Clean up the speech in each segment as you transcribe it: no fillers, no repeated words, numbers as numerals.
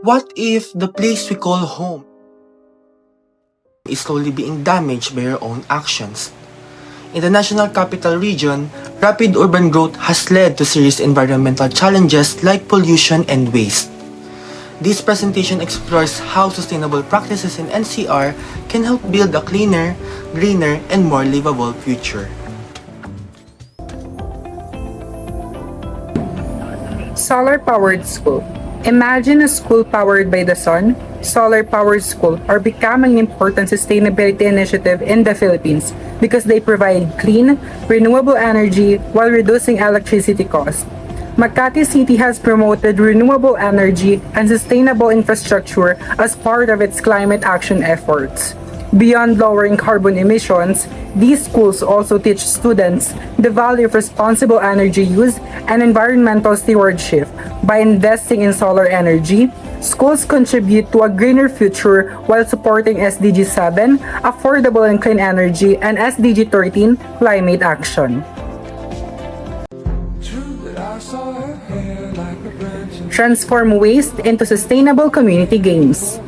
What if the place we call home is slowly being damaged by our own actions? In the National Capital Region, rapid urban growth has led to serious environmental challenges like pollution and waste. This presentation explores how sustainable practices in NCR can help build a cleaner, greener, and more livable future. Solar-powered school. Imagine a school powered by the sun. Solar-powered schools are becoming an important sustainability initiative in the Philippines because they provide clean, renewable energy while reducing electricity costs. Makati City has promoted renewable energy and sustainable infrastructure as part of its climate action efforts. Beyond lowering carbon emissions, these schools also teach students the value of responsible energy use and environmental stewardship. By investing in solar energy, schools contribute to a greener future while supporting SDG 7, affordable and clean energy, and SDG 13, climate action. Transform waste into sustainable community gains.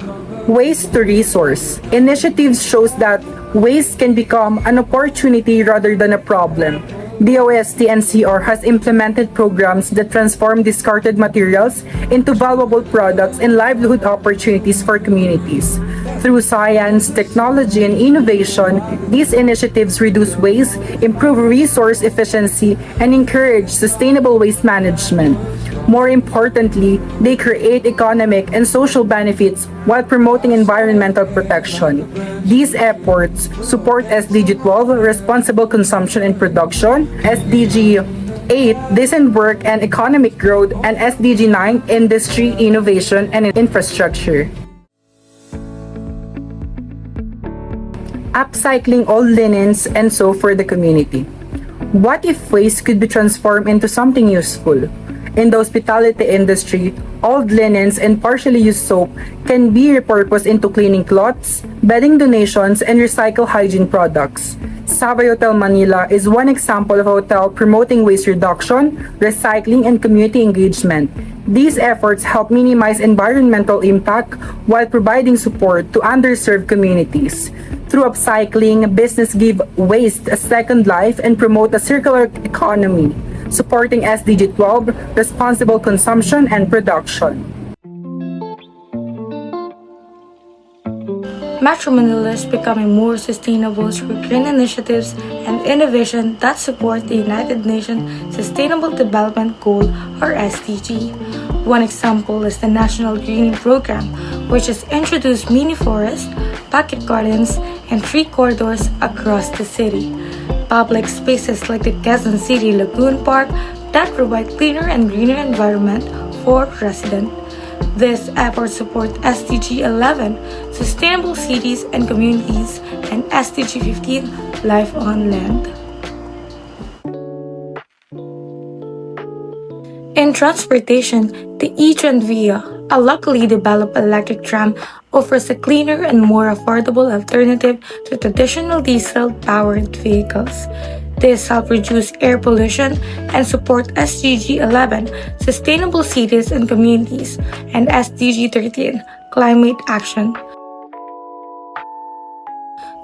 Waste to resource. Initiatives shows that waste can become an opportunity rather than a problem. BOST NCR has implemented programs that transform discarded materials into valuable products and livelihood opportunities for communities. Through science, technology, and innovation, these initiatives reduce waste, improve resource efficiency, and encourage sustainable waste management. More importantly, they create economic and social benefits while promoting environmental protection. These efforts support SDG 12, responsible consumption and production, SDG 8, decent work and economic growth, and SDG 9, industry, innovation, and infrastructure. Upcycling old linens and soap for the community. What if waste could be transformed into something useful? In the hospitality industry, old linens and partially used soap can be repurposed into cleaning cloths, bedding donations, and recycled hygiene products. Savoy Hotel Manila is one example of a hotel promoting waste reduction, recycling, and community engagement. These efforts help minimize environmental impact while providing support to underserved communities. Through upcycling, business give waste a second life and promote a circular economy, supporting SDG 12, responsible consumption and production. Metro Manila is becoming more sustainable through green initiatives and innovation that support the United Nations Sustainable Development Goal or SDG. One example is the National Greening Program, which has introduced mini forests, pocket gardens, and tree corridors across the city. Public spaces like the Quezon City Lagoon Park that provide cleaner and greener environment for residents. This effort supports SDG 11, Sustainable Cities and Communities, and SDG 15, Life on Land. In transportation, the e-Tren Via, a locally developed electric tram, offers a cleaner and more affordable alternative to traditional diesel-powered vehicles. This helps reduce air pollution and support SDG 11, Sustainable Cities and Communities, and SDG 13, Climate Action.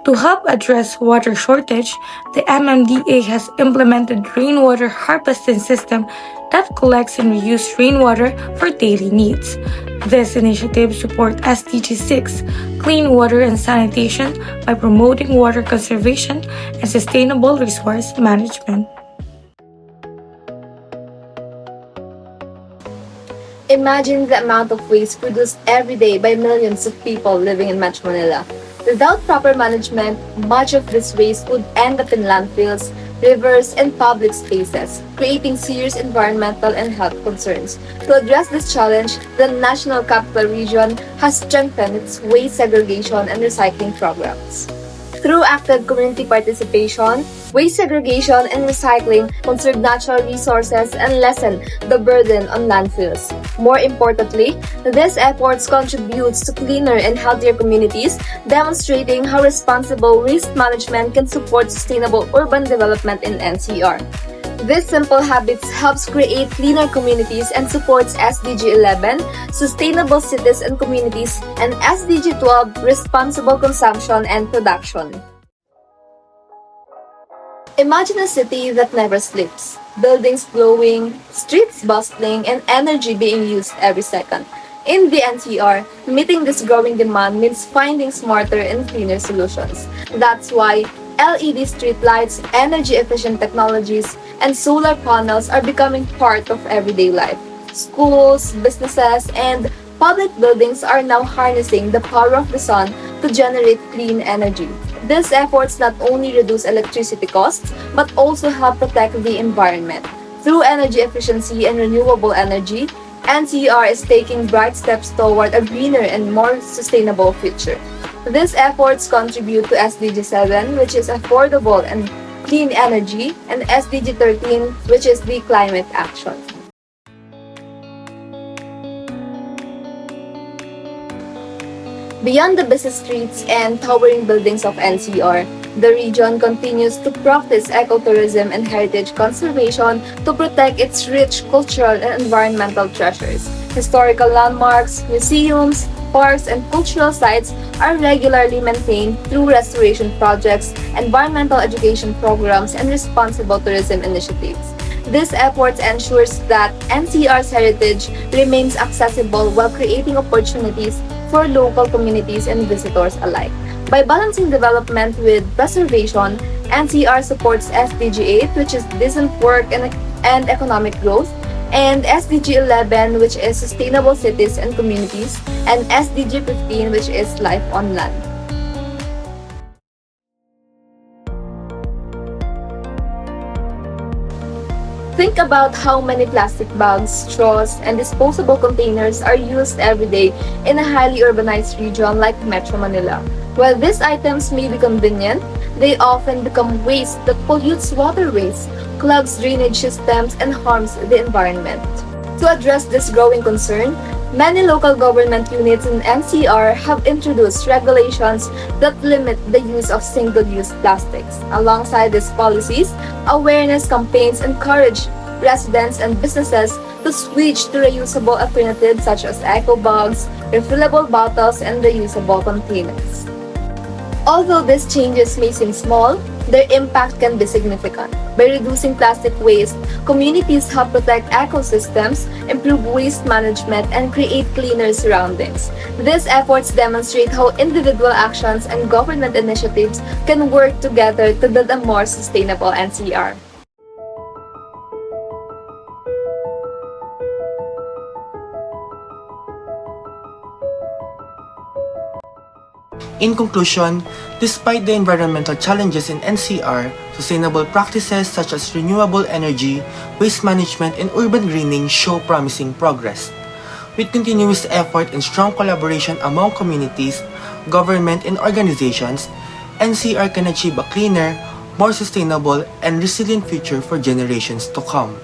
To help address water shortage, the MMDA has implemented rainwater harvesting system that collects and reuses rainwater for daily needs. This initiative supports SDG 6, clean water and sanitation, by promoting water conservation and sustainable resource management. Imagine the amount of waste produced every day by millions of people living in Metro Manila. Without proper management, much of this waste would end up in landfills, rivers, and public spaces, creating serious environmental and health concerns. To address this challenge, the National Capital Region has strengthened its waste segregation and recycling programs. Through active community participation, Waste segregation and recycling conserve natural resources and lessen the burden on landfills. More importantly, these efforts contribute to cleaner and healthier communities, demonstrating how responsible waste management can support sustainable urban development in NCR. These simple habits helps create cleaner communities and supports SDG 11, sustainable cities and communities, and SDG 12, responsible consumption and production. Imagine a city that never sleeps, buildings glowing, streets bustling, and energy being used every second. In the NCR, meeting this growing demand means finding smarter and cleaner solutions. That's why LED streetlights, energy-efficient technologies, and solar panels are becoming part of everyday life. Schools, businesses, and public buildings are now harnessing the power of the sun to generate clean energy. These efforts not only reduce electricity costs, but also help protect the environment. Through energy efficiency and renewable energy, NCR is taking bright steps toward a greener and more sustainable future. These efforts contribute to SDG 7, which is affordable and clean energy, and SDG 13, which is the climate action. Beyond the busy streets and towering buildings of NCR, the region continues to practice ecotourism and heritage conservation to protect its rich cultural and environmental treasures. Historical landmarks, museums, parks, and cultural sites are regularly maintained through restoration projects, environmental education programs, and responsible tourism initiatives. This effort ensures that NCR's heritage remains accessible while creating opportunities for local communities and visitors alike. By balancing development with preservation, NCR supports SDG 8, which is decent work and economic growth, and SDG 11, which is sustainable cities and communities, and SDG 15, which is life on land. Think about how many plastic bags, straws, and disposable containers are used every day in a highly urbanized region like Metro Manila. While these items may be convenient, they often become waste that pollutes waterways, clogs drainage systems, and harms the environment. To address this growing concern, many local government units in NCR have introduced regulations that limit the use of single-use plastics. Alongside these policies, awareness campaigns encourage residents and businesses to switch to reusable alternatives such as eco bags, refillable bottles, and reusable containers. Although these changes may seem small, their impact can be significant. By reducing plastic waste, communities help protect ecosystems, improve waste management, and create cleaner surroundings. These efforts demonstrate how individual actions and government initiatives can work together to build a more sustainable NCR. In conclusion, despite the environmental challenges in NCR, sustainable practices such as renewable energy, waste management, and urban greening show promising progress. With continuous effort and strong collaboration among communities, government, and organizations, NCR can achieve a cleaner, more sustainable, and resilient future for generations to come.